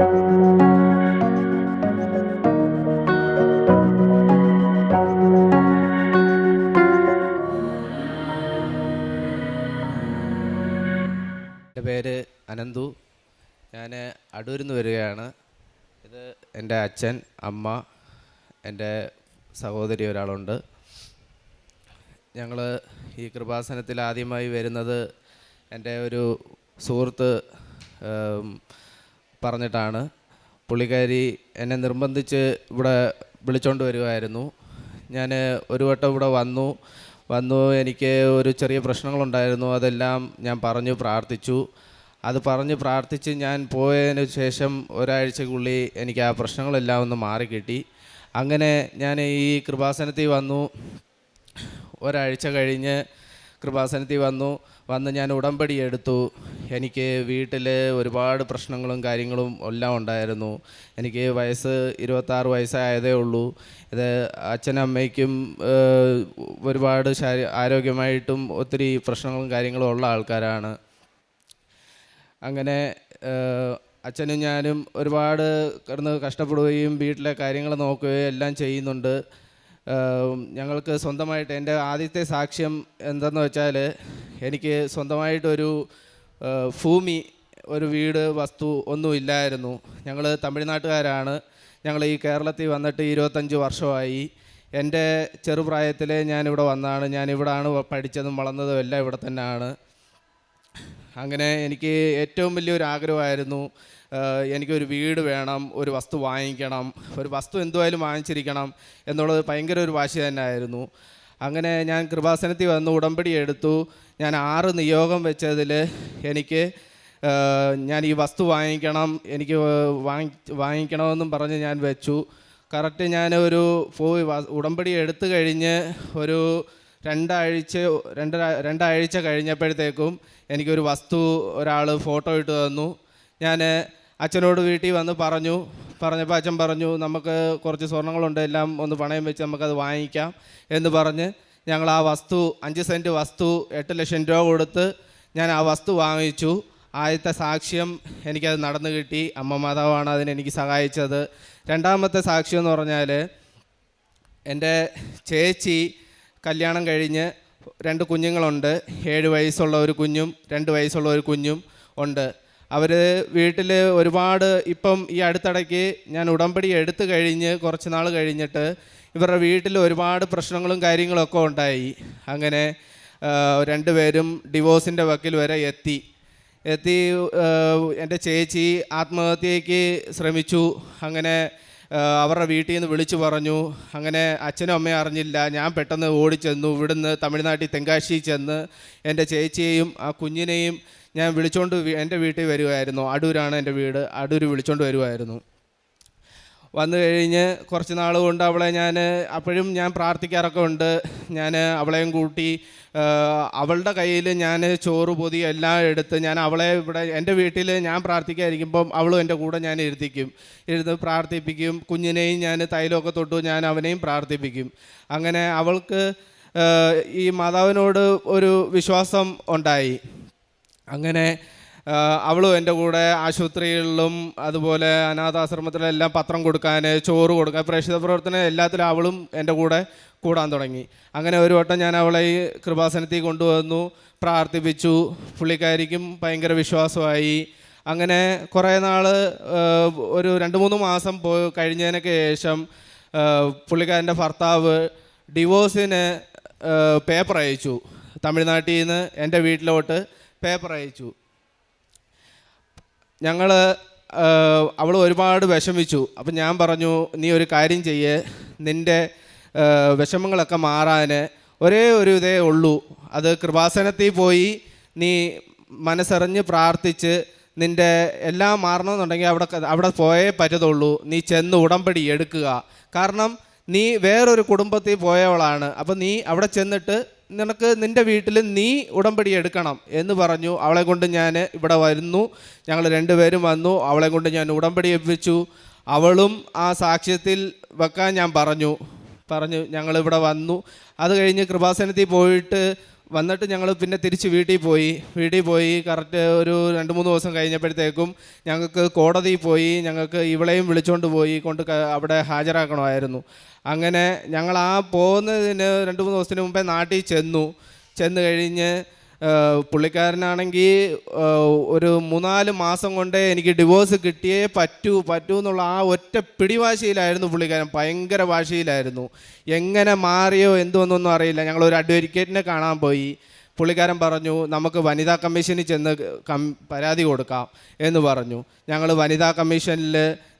എൻ്റെ പേര് അനന്തു. ഞാൻ അടൂരിൽ നിന്ന് വരികയാണ്. ഇത് എൻ്റെ അച്ഛൻ, അമ്മ, എൻ്റെ സഹോദരി ഒരാളുണ്ട്. ഞങ്ങൾ ഈ കൃപാസനത്തിൽ ആദ്യമായി വരുന്നത് എൻ്റെ ഒരു സുഹൃത്ത് പറഞ്ഞിട്ടാണ്. പുള്ളിക്കാരി എന്നെ നിർബന്ധിച്ച് ഇവിടെ വിളിച്ചുകൊണ്ട് വരുമായിരുന്നു. ഞാൻ ഒരു വട്ടം ഇവിടെ വന്നു. എനിക്ക് ഒരു ചെറിയ പ്രശ്നങ്ങളുണ്ടായിരുന്നു. അതെല്ലാം ഞാൻ പറഞ്ഞു പ്രാർത്ഥിച്ചു. അത് പറഞ്ഞ് പ്രാർത്ഥിച്ച് ഞാൻ പോയതിന് ശേഷം ഒരാഴ്ചക്കുള്ളിൽ എനിക്ക് ആ പ്രശ്നങ്ങളെല്ലാം ഒന്ന് മാറിക്കിട്ടി. അങ്ങനെ ഞാൻ ഈ കൃപാസനത്തിൽ വന്നു. ഒരാഴ്ച കഴിഞ്ഞ് കൃപാസനത്തിൽ വന്ന് ഞാൻ ഉടമ്പടി എടുത്തു. എനിക്ക് വീട്ടിൽ ഒരുപാട് പ്രശ്നങ്ങളും കാര്യങ്ങളും എല്ലാം ഉണ്ടായിരുന്നു. എനിക്ക് 26 വയസ്സായതേ ഉള്ളൂ. ഇത് അച്ഛനമ്മയ്ക്കും ഒരുപാട് ആരോഗ്യമായിട്ടും ഒത്തിരി പ്രശ്നങ്ങളും കാര്യങ്ങളും ഉള്ള ആൾക്കാരാണ്. അങ്ങനെ അച്ഛനും ഞാനും ഒരുപാട് കിടന്ന് കഷ്ടപ്പെടുകയും വീട്ടിലെ കാര്യങ്ങൾ നോക്കുകയും എല്ലാം ചെയ്യുന്നുണ്ട്. ഞങ്ങൾക്ക് സ്വന്തമായിട്ട് എൻ്റെ ആദ്യത്തെ സാക്ഷ്യം എന്തെന്ന് വെച്ചാൽ, എനിക്ക് സ്വന്തമായിട്ടൊരു ഭൂമി, ഒരു വീട്, വസ്തു ഒന്നും ഇല്ലായിരുന്നു. ഞങ്ങൾ തമിഴ്നാട്ടുകാരാണ്. ഞങ്ങൾ ഈ കേരളത്തിൽ വന്നിട്ട് 25 വർഷമായി. എൻ്റെ ചെറുപ്രായത്തിൽ ഞാനിവിടെ വന്നതാണ്. ഞാനിവിടാണ് പഠിച്ചതും വളർന്നതും എല്ലാം ഇവിടെ തന്നെയാണ്. അങ്ങനെ എനിക്ക് ഏറ്റവും വലിയൊരു ആഗ്രഹമായിരുന്നു, എനിക്കൊരു വീട് വേണം, ഒരു വസ്തു വാങ്ങിക്കണം, ഒരു വസ്തു എന്തുമായാലും വാങ്ങിച്ചിരിക്കണം എന്നുള്ളത് ഭയങ്കര ഒരു വാശി തന്നെ ആയിരുന്നു. അങ്ങനെ ഞാൻ കൃപാസനത്തിൽ വന്ന് ഉടമ്പടി എടുത്തു. ഞാൻ 6 നിയോഗം വെച്ചതിൽ എനിക്ക് ഞാൻ ഈ വസ്തു വാങ്ങിക്കണം, എനിക്ക് വാങ്ങിക്കണമെന്നും പറഞ്ഞ് ഞാൻ വെച്ചു. കറക്റ്റ് ഞാൻ പോയി ഉടമ്പടി എടുത്തു കഴിഞ്ഞ് ഒരു രണ്ടാഴ്ച കഴിഞ്ഞപ്പോഴത്തേക്കും എനിക്കൊരു വസ്തു ഒരാൾ ഫോട്ടോ ഇട്ട് തന്നു. ഞാൻ അച്ഛനോട് വീട്ടിൽ വന്ന് പറഞ്ഞപ്പോൾ അച്ഛൻ പറഞ്ഞു, നമുക്ക് കുറച്ച് സ്വർണ്ണങ്ങളുണ്ട്, എല്ലാം ഒന്ന് പണയം വെച്ച് നമുക്കത് വാങ്ങിക്കാം എന്ന് പറഞ്ഞ് ഞങ്ങൾ ആ വസ്തു 5 സെൻറ്റ് വസ്തു 8 ലക്ഷം രൂപ കൊടുത്ത് ഞാൻ ആ വസ്തു വാങ്ങിച്ചു. ആദ്യത്തെ സാക്ഷ്യം എനിക്കത് നടന്നു കിട്ടി. അമ്മ മാതാവാണ് അതിനെനിക്ക് സഹായിച്ചത്. രണ്ടാമത്തെ സാക്ഷ്യം എന്ന് പറഞ്ഞാൽ, എൻ്റെ ചേച്ചി കല്യാണം കഴിഞ്ഞ് 2 കുഞ്ഞുങ്ങളുണ്ട്. 7 വയസ്സുള്ള ഒരു കുഞ്ഞും 2 വയസ്സുള്ള ഒരു കുഞ്ഞും ഉണ്ട്. അവർ വീട്ടിൽ ഒരുപാട്, ഇപ്പം ഈ അടുത്തിടയ്ക്ക് ഞാൻ ഉടമ്പടി എടുത്തു കഴിഞ്ഞ് കുറച്ച് നാൾ കഴിഞ്ഞിട്ട് ഇവരുടെ വീട്ടിൽ ഒരുപാട് പ്രശ്നങ്ങളും കാര്യങ്ങളൊക്കെ ഉണ്ടായി. അങ്ങനെ 2 പേരും ഡിവോഴ്സിൻ്റെ വക്കിൽ വരെ എത്തി. എൻ്റെ ചേച്ചി ആത്മഹത്യയ്ക്ക് ശ്രമിച്ചു. അങ്ങനെ അവരുടെ വീട്ടിൽ നിന്ന് വിളിച്ചു പറഞ്ഞു. അങ്ങനെ അച്ഛനും അമ്മയും അറിഞ്ഞില്ല. ഞാൻ പെട്ടെന്ന് ഓടിച്ചെന്നു. ഇവിടുന്ന് തമിഴ്നാട്ടിൽ തെങ്കാശി ചെന്ന് എൻ്റെ ചേച്ചിയെയും ആ കുഞ്ഞിനെയും ഞാൻ വിളിച്ചുകൊണ്ട് എൻ്റെ വീട്ടിൽ വരുമായിരുന്നു. അടൂരാണ് എൻ്റെ വീട്. അടൂർ വിളിച്ചുകൊണ്ട് വരുമായിരുന്നു. വന്നു കഴിഞ്ഞ് കുറച്ച് നാൾ കൊണ്ട് അവളെ അപ്പോഴും ഞാൻ പ്രാർത്ഥിക്കാറൊക്കെ ഉണ്ട്. ഞാൻ അവളെയും കൂട്ടി അവളുടെ കയ്യിൽ ഞാൻ ചോറ് പൊതി എല്ലാം എടുത്ത് ഞാൻ അവളെ ഇവിടെ എൻ്റെ വീട്ടിൽ ഞാൻ പ്രാർത്ഥിക്കാതിരിക്കുമ്പം അവളും എൻ്റെ കൂടെ ഞാൻ ഇരുന്ന് പ്രാർത്ഥിപ്പിക്കും. കുഞ്ഞിനെയും ഞാൻ തൈലമൊക്കെ തൊട്ടു ഞാൻ അവനെയും പ്രാർത്ഥിപ്പിക്കും. അങ്ങനെ അവൾക്ക് ഈ മാതാവിനോട് ഒരു വിശ്വാസം ഉണ്ടായി. അങ്ങനെ അവളും എൻ്റെ കൂടെ ആശുപത്രികളിലും അതുപോലെ അനാഥാശ്രമത്തിലെല്ലാം പത്രം കൊടുക്കാൻ, ചോറ് കൊടുക്കാൻ, പ്രേക്ഷിത പ്രവർത്തനം എല്ലാത്തിലും അവളും എൻ്റെ കൂടെ കൂടാൻ തുടങ്ങി. അങ്ങനെ ഒരു വട്ടം ഞാൻ അവളെ ഈ കൃപാസനത്തിൽ കൊണ്ടുവന്നു, പ്രാർത്ഥിപ്പിച്ചു. പുള്ളിക്കാരിക്കും ഭയങ്കര വിശ്വാസമായി. അങ്ങനെ കുറേ നാൾ, ഒരു 2-3 മാസം കഴിഞ്ഞതിനൊക്കെ ശേഷം പുള്ളിക്കാരൻ്റെ ഭർത്താവ് ഡിവോഴ്സിന് പേപ്പർ അയച്ചു. തമിഴ്നാട്ടിൽ നിന്ന് എൻ്റെ വീട്ടിലോട്ട് പേപ്പർ അയച്ചു. അവൾ ഒരുപാട് വിഷമിച്ചു. അപ്പം ഞാൻ പറഞ്ഞു, നീ ഒരു കാര്യം ചെയ്യ്, നിൻ്റെ വിഷമങ്ങളൊക്കെ മാറാൻ ഒരേ ഒരു ഇതേ ഉള്ളൂ, അത് കൃപാസനത്തിൽ പോയി നീ മനസ്സറിഞ്ഞ് പ്രാർത്ഥിച്ച് നിൻ്റെ എല്ലാം മാറണമെന്നുണ്ടെങ്കിൽ അവിടെ പോയേ പറ്റത്തുള്ളൂ. നീ ചെന്ന് ഉടമ്പടി എടുക്കുക. കാരണം നീ വേറൊരു കുടുംബത്തിൽ പോയവളാണ്. അപ്പം നീ അവിടെ ചെന്നിട്ട് നിനക്ക് നിൻ്റെ വീട്ടിൽ നീ ഉടമ്പടി എടുക്കണം എന്ന് പറഞ്ഞു. അവളെ കൊണ്ട് ഞാൻ ഇവിടെ വരുന്നു. ഞങ്ങൾ 2 പേരും വന്നു. അവളെ കൊണ്ട് ഞാൻ ഉടമ്പടി എപ്പിച്ചു. അവളും ആ സാക്ഷ്യത്തിൽ വെക്കാൻ ഞാൻ പറഞ്ഞു. ഞങ്ങളിവിടെ വന്നു. അത് കഴിഞ്ഞ് കൃപാസനത്തിൽ പോയിട്ട് വന്നിട്ട് ഞങ്ങൾ പിന്നെ തിരിച്ച് വീട്ടിൽ പോയി കറക്റ്റ് ഒരു 2-3 ദിവസം കഴിഞ്ഞപ്പോഴത്തേക്കും ഞങ്ങൾക്ക് കോടതിയിൽ പോയി, ഞങ്ങൾക്ക് ഇവളെയും വിളിച്ചുകൊണ്ട് പോയി അവിടെ ഹാജരാക്കണമായിരുന്നു. അങ്ങനെ ഞങ്ങൾ ആ പോകുന്നതിന് 2-3 ദിവസത്തിന് മുമ്പേ നാട്ടിൽ ചെന്ന് കഴിഞ്ഞ് പുള്ളിക്കാരനാണെങ്കിൽ ഒരു 3-4 മാസം കൊണ്ട് എനിക്ക് ഡിവോഴ്സ് കിട്ടിയേ പറ്റൂ എന്നുള്ള ആ ഒറ്റ പിടിവാശിയിലായിരുന്നു പുള്ളിക്കാരൻ. ഭയങ്കര വാശിയിലായിരുന്നു. എങ്ങനെ മാറിയോ എന്തോന്നൊന്നും അറിയില്ല. ഞങ്ങളൊരു അഡ്വക്കേറ്റിനെ കാണാൻ പോയി. പുള്ളിക്കാരൻ പറഞ്ഞു നമുക്ക് വനിതാ കമ്മീഷനിൽ ചെന്ന് പരാതി കൊടുക്കാം എന്ന് പറഞ്ഞു. ഞങ്ങൾ വനിതാ കമ്മീഷനിൽ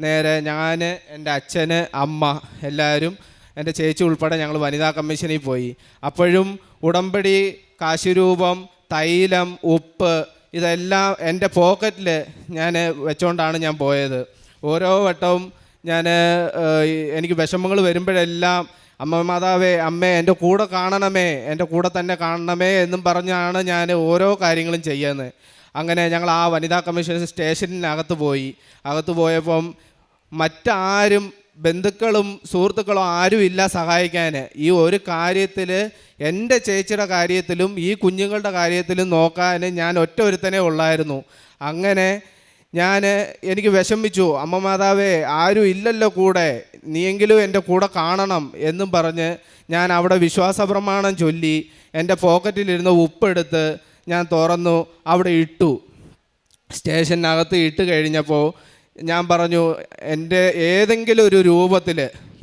നേരെ ഞാൻ, എൻ്റെ അച്ഛന്, അമ്മ എല്ലാവരും, എൻ്റെ ചേച്ചി ഉൾപ്പെടെ ഞങ്ങൾ വനിതാ കമ്മീഷനിൽ പോയി. അപ്പോഴും ഉടമ്പടി, കാശുരൂപം, തൈലം, ഉപ്പ് ഇതെല്ലാം എൻ്റെ പോക്കറ്റിൽ ഞാൻ വെച്ചുകൊണ്ടാണ് ഞാൻ പോയത്. ഓരോ വട്ടവും എനിക്ക് വിഷമങ്ങൾ വരുമ്പോഴെല്ലാം അമ്മ മാതാവേ, അമ്മേ എൻ്റെ കൂടെ കാണണമേ, എൻ്റെ കൂടെ തന്നെ കാണണമേ എന്നും പറഞ്ഞാണ് ഞാൻ ഓരോ കാര്യങ്ങളും ചെയ്യുന്നത്. അങ്ങനെ ഞങ്ങൾ ആ വനിതാ കമ്മീഷൻ സ്റ്റേഷനിനകത്ത് പോയപ്പം മറ്റാരും, ബന്ധുക്കളും സുഹൃത്തുക്കളും ആരും ഇല്ല സഹായിക്കാൻ. ഈ ഒരു കാര്യത്തിൽ, എൻ്റെ ചേച്ചിയുടെ കാര്യത്തിലും ഈ കുഞ്ഞുങ്ങളുടെ കാര്യത്തിലും നോക്കാൻ ഞാൻ ഒറ്റ ഒരുത്തനേ ഉള്ളായിരുന്നു. അങ്ങനെ എനിക്ക് വിഷമിച്ചു. അമ്മ മാതാവേ, ആരും ഇല്ലല്ലോ കൂടെ, നീയെങ്കിലും എൻ്റെ കൂടെ കാണണം എന്നും പറഞ്ഞ് ഞാൻ അവിടെ വിശ്വാസ പ്രമാണം ചൊല്ലി എൻ്റെ പോക്കറ്റിലിരുന്ന് ഉപ്പെടുത്ത് ഞാൻ തുറന്നു അവിടെ ഇട്ടു. സ്റ്റേഷനകത്ത് ഇട്ട് കഴിഞ്ഞപ്പോൾ ഞാൻ പറഞ്ഞു, എൻ്റെ ഏതെങ്കിലും ഒരു രൂപത്തിൽ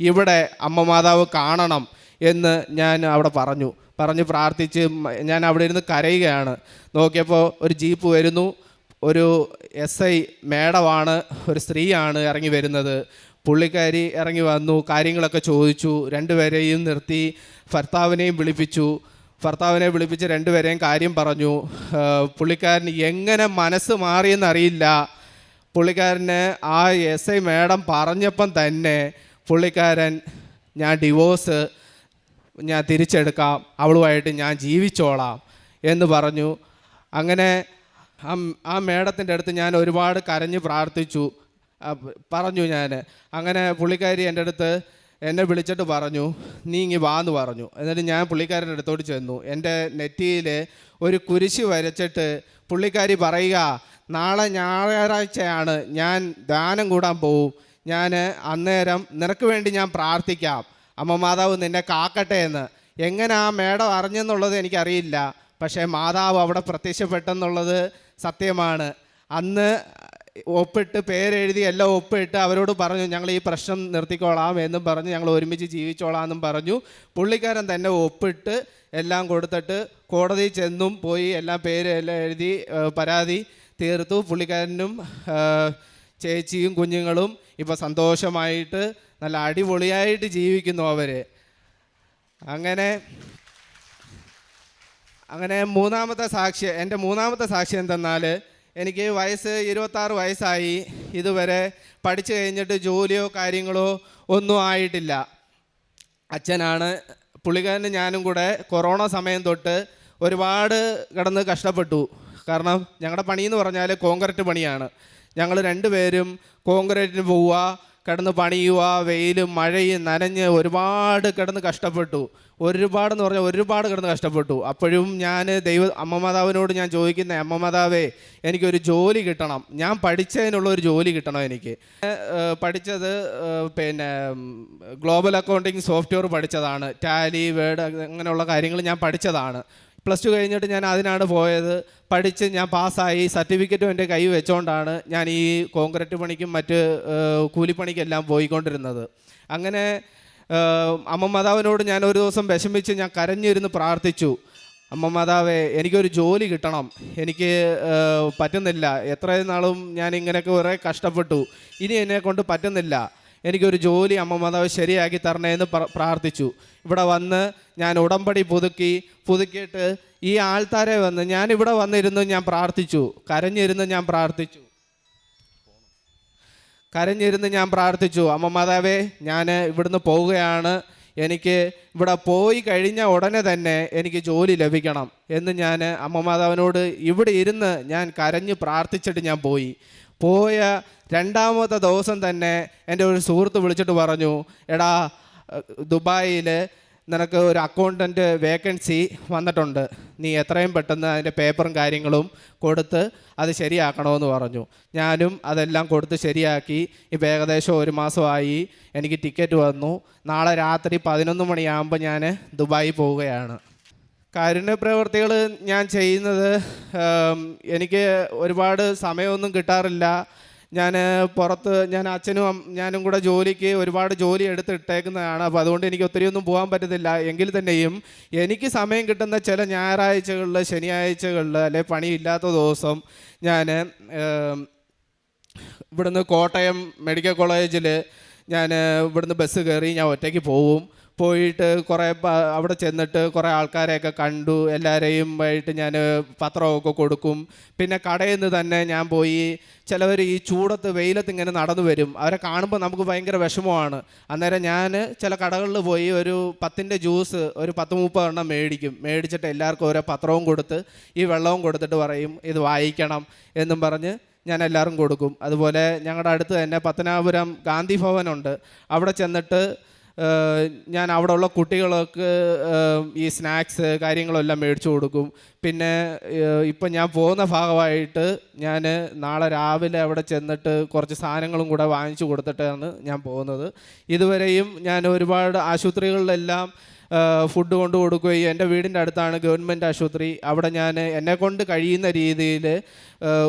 ഇവിടെ അമ്മ മാതാവ് കാണണം എന്ന് ഞാൻ അവിടെ പറഞ്ഞ് പ്രാർത്ഥിച്ച് ഞാൻ അവിടെ ഇരുന്ന് കരയുകയാണ്. നോക്കിയപ്പോൾ ഒരു ജീപ്പ് വരുന്നു. ഒരു SI മേഡമാണ്, ഒരു സ്ത്രീയാണ് ഇറങ്ങി വരുന്നത്. പുള്ളിക്കാരി ഇറങ്ങി വന്നു, കാര്യങ്ങളൊക്കെ ചോദിച്ചു. 2 പേരെയും നിർത്തി ഭർത്താവിനെയും വിളിപ്പിച്ച് 2 പേരെയും കാര്യം പറഞ്ഞു. പുള്ളിക്കാരന് എങ്ങനെ മനസ്സ് മാറിയെന്നറിയില്ല. പുള്ളിക്കാരന് ആ SI മേഡം പറഞ്ഞപ്പം തന്നെ പുള്ളിക്കാരൻ ഞാൻ ഡിവോഴ്സ് ഞാൻ തിരിച്ചെടുക്കാം, അവളുമായിട്ട് ഞാൻ ജീവിച്ചോളാം എന്ന് പറഞ്ഞു. അങ്ങനെ ആ മേഡത്തിൻ്റെ അടുത്ത് ഞാൻ ഒരുപാട് കരഞ്ഞ് പ്രാർത്ഥിച്ചു പറഞ്ഞു ഞാൻ. അങ്ങനെ പുള്ളിക്കാരി എൻ്റെ അടുത്ത് എന്നെ വിളിച്ചിട്ട് പറഞ്ഞു, നീ ഇങ്ങ് വാന്ന് പറഞ്ഞു. എന്നിട്ട് ഞാൻ പുള്ളിക്കാരൻ്റെ അടുത്തോട്ട് ചെന്നു. എൻ്റെ നെറ്റിയിൽ ഒരു കുരിശ് വരച്ചിട്ട് പുള്ളിക്കാരി പറയുക, നാളെ ഞായറാഴ്ചയാണ്, ഞാൻ ദാനം കൂടാൻ പോവും. ഞാൻ അന്നേരം നിനക്ക് വേണ്ടി ഞാൻ പ്രാർത്ഥിക്കാം, അമ്മ മാതാവ് നിന്നെ കാക്കട്ടെ എന്ന്. എങ്ങനെ ആ മേഡം അറിഞ്ഞെന്നുള്ളത് എനിക്കറിയില്ല. പക്ഷേ മാതാവ് അവിടെ പ്രത്യക്ഷപ്പെട്ടെന്നുള്ളത് സത്യമാണ്. അന്ന് ഒപ്പിട്ട് പേരെഴുതി എല്ലാം ഒപ്പിട്ട് അവരോട് പറഞ്ഞു, ഞങ്ങൾ ഈ പ്രശ്നം നിർത്തിക്കോളാം എന്നും പറഞ്ഞ് ഞങ്ങൾ ഒരുമിച്ച് ജീവിച്ചോളാം എന്നും പറഞ്ഞു. പുള്ളിക്കാരൻ തന്നെ ഒപ്പിട്ട് എല്ലാം കൊടുത്തിട്ട് കോടതിയിൽ ചെന്നും പോയി എല്ലാം എല്ലാം എഴുതി പരാതി തീർത്തു. പുള്ളിക്കാരനും ചേച്ചിയും കുഞ്ഞുങ്ങളും ഇപ്പോൾ സന്തോഷമായിട്ട് നല്ല അടിപൊളിയായിട്ട് ജീവിക്കുന്നു അവർ. അങ്ങനെ എൻ്റെ മൂന്നാമത്തെ സാക്ഷി എന്തെന്നാൽ, എനിക്ക് വയസ്സ് 26 വയസ്സായി. ഇതുവരെ പഠിച്ചു കഴിഞ്ഞിട്ട് ജോലിയോ കാര്യങ്ങളോ ഒന്നും ആയിട്ടില്ല. അച്ഛനാണ്. പുള്ളിക്കാരന് ഞാനും കൂടെ കൊറോണ സമയം തൊട്ട് ഒരുപാട് കിടന്ന് കഷ്ടപ്പെട്ടു. കാരണം ഞങ്ങളുടെ പണിയെന്ന് പറഞ്ഞാൽ കോൺക്രീറ്റ് പണിയാണ്. ഞങ്ങൾ 2 പേരും കോൺക്രീറ്റിന് പോവുക, കിടന്ന് പണിയുക, വെയിലും മഴയും നനഞ്ഞ് ഒരുപാട് കിടന്ന് കഷ്ടപ്പെട്ടു. ഒരുപാട് കിടന്ന് കഷ്ടപ്പെട്ടു. അപ്പോഴും ഞാൻ അമ്മ മാതാവിനോട് ഞാൻ ചോദിക്കുന്നത്, അമ്മ മാതാവേ, എനിക്കൊരു ജോലി കിട്ടണം, ഞാൻ പഠിച്ചതിനുള്ള ഒരു ജോലി കിട്ടണം. എനിക്ക് പഠിച്ചത് ഗ്ലോബൽ അക്കൗണ്ടിങ് സോഫ്റ്റ്വെയർ പഠിച്ചതാണ്. ടാലി, വേർഡ് അങ്ങനെയുള്ള കാര്യങ്ങൾ ഞാൻ പഠിച്ചതാണ്. +2 കഴിഞ്ഞിട്ട് ഞാൻ അതിനാണ് പോയത്. പഠിച്ച് ഞാൻ പാസ്സായി. സർട്ടിഫിക്കറ്റും എൻ്റെ കൈ വെച്ചുകൊണ്ടാണ് ഞാൻ ഈ കോൺക്രീറ്റ് പണിക്കും മറ്റ് കൂലിപ്പണിക്കെല്ലാം പോയിക്കൊണ്ടിരുന്നത്. അങ്ങനെ അമ്മ മാതാവിനോട് ഞാൻ ഒരു ദിവസം വിഷമിച്ച് ഞാൻ കരഞ്ഞിരുന്ന് പ്രാർത്ഥിച്ചു, അമ്മ മാതാവേ, എനിക്കൊരു ജോലി കിട്ടണം, എനിക്ക് പറ്റുന്നില്ല, എത്രയും നാളും ഞാൻ ഇങ്ങനെയൊക്കെ കുറേ കഷ്ടപ്പെട്ടു, ഇനി എന്നെക്കൊണ്ട് പറ്റുന്നില്ല, എനിക്കൊരു ജോലി അമ്മ മാതാവ് ശരിയാക്കി തരണേ എന്ന് പ്രാർത്ഥിച്ചു. ഇവിടെ വന്ന് ഞാൻ ഉടമ്പടി പുതുക്കിയിട്ട് ഈ ആൾത്താരെ വന്ന് ഞാനിവിടെ വന്നിരുന്ന് ഞാൻ പ്രാർത്ഥിച്ചു. കരഞ്ഞിരുന്ന് ഞാൻ പ്രാർത്ഥിച്ചു, അമ്മ മാതാവേ, ഞാൻ ഇവിടുന്ന് പോവുകയാണ്, എനിക്ക് ഇവിടെ പോയി കഴിഞ്ഞ ഉടനെ തന്നെ എനിക്ക് ജോലി ലഭിക്കണം എന്ന് ഞാൻ അമ്മ മാതാവിനോട് ഇവിടെ ഇരുന്ന് ഞാൻ കരഞ്ഞ് പ്രാർത്ഥിച്ചിട്ട് ഞാൻ പോയ 2ാമത്തെ ദിവസം തന്നെ എൻ്റെ ഒരു സുഹൃത്ത് വിളിച്ചിട്ട് പറഞ്ഞു, എടാ, ദുബായിൽ നിനക്ക് ഒരു അക്കൗണ്ടൻറ്റ് വേക്കൻസി വന്നിട്ടുണ്ട്, നീ എത്രയും പെട്ടെന്ന് അതിൻ്റെ പേപ്പറും കാര്യങ്ങളും കൊടുത്ത് അത് ശരിയാക്കണമെന്ന് പറഞ്ഞു. ഞാനും അതെല്ലാം കൊടുത്ത് ശരിയാക്കി. ഇപ്പോൾ ഏകദേശം 1 മാസമായി. എനിക്ക് ടിക്കറ്റ് വന്നു. നാളെ രാത്രി 11 മണിയാകുമ്പോൾ ഞാൻ ദുബായി പോവുകയാണ്. കാരുണ്യ പ്രവർത്തികൾ ഞാൻ ചെയ്യുന്നത്, എനിക്ക് ഒരുപാട് സമയമൊന്നും കിട്ടാറില്ല. ഞാൻ അച്ഛനും ഞാനും കൂടെ ജോലിക്ക് ഒരുപാട് ജോലി എടുത്തിട്ടേക്കുന്നതാണ്. അപ്പോൾ അതുകൊണ്ട് എനിക്ക് ഒത്തിരിയൊന്നും പോകാൻ പറ്റത്തില്ല. എങ്കിൽ തന്നെയും എനിക്ക് സമയം കിട്ടുന്ന ചില ഞായറാഴ്ചകളിൽ, ശനിയാഴ്ചകളിൽ, അല്ലെ പണിയില്ലാത്ത ദിവസം ഞാൻ ഇവിടുന്ന് കോട്ടയം മെഡിക്കൽ കോളേജിൽ ഇവിടുന്ന് ബസ് കയറി ഞാൻ ഒറ്റയ്ക്ക് പോയിട്ട് അവിടെ ചെന്നിട്ട് കുറേ ആൾക്കാരെയൊക്കെ കണ്ടു. എല്ലാവരെയും ആയിട്ട് ഞാൻ പത്രമൊക്കെ കൊടുക്കും. പിന്നെ കടയിൽ നിന്ന് തന്നെ ഞാൻ പോയി, ചിലവർ ഈ ചൂടത്ത് വെയിലത്ത് ഇങ്ങനെ നടന്നു വരും, അവരെ കാണുമ്പോൾ നമുക്ക് ഭയങ്കര വിഷമമാണ്. അന്നേരം ഞാൻ ചില കടകളിൽ പോയി ഒരു 10ൻ്റെ ജ്യൂസ് ഒരു 10-30 എണ്ണം മേടിച്ചിട്ട് എല്ലാവർക്കും ഓരോ പത്രവും കൊടുത്ത് ഈ വെള്ളവും കൊടുത്തിട്ട് പറയും ഇത് വായിക്കണം എന്നും പറഞ്ഞ് ഞാൻ എല്ലാവരും കൊടുക്കും. അതുപോലെ ഞങ്ങളുടെ അടുത്ത് തന്നെ പത്തനാപുരം ഗാന്ധി ഭവനുണ്ട്. അവിടെ ചെന്നിട്ട് ഞാൻ അവിടെ ഉള്ള കുട്ടികൾക്ക് ഈ സ്നാക്സ് കാര്യങ്ങളെല്ലാം മേടിച്ചു കൊടുക്കും. പിന്നെ ഇപ്പം ഞാൻ പോകുന്ന ഭാഗമായിട്ട് ഞാൻ നാളെ രാവിലെ അവിടെ ചെന്നിട്ട് കുറച്ച് സാധനങ്ങളും കൂടെ വാങ്ങിച്ചു കൊടുത്തിട്ടാണ് ഞാൻ പോകുന്നത്. ഇതുവരെയും ഞാൻ ഒരുപാട് ആശുപത്രികളിലെല്ലാം ഫുഡ് കൊണ്ട് കൊടുക്കുകയും, എൻ്റെ വീടിൻ്റെ അടുത്താണ് ഗവൺമെൻറ് ആശുപത്രി. അവിടെ ഞാൻ എന്നെക്കൊണ്ട് കഴിയുന്ന രീതിയിൽ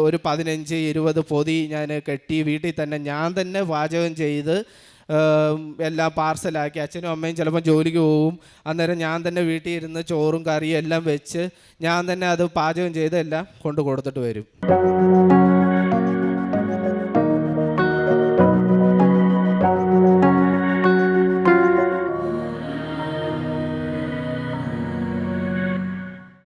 ഒരു 15-20 പൊതി ഞാൻ കെട്ടി വീട്ടിൽ തന്നെ ഞാൻ തന്നെ പാചകം ചെയ്ത് എല്ലാം പാർസലാക്കി. അച്ഛനും അമ്മയും ചിലപ്പോൾ ജോലിക്ക് പോകും. അന്നേരം ഞാൻ തന്നെ വീട്ടിൽ ഇരുന്ന് ചോറും കറിയും എല്ലാം വെച്ച് ഞാൻ തന്നെ അത് പാചകം ചെയ്ത് എല്ലാം കൊണ്ട് കൊടുത്തിട്ട് വരും.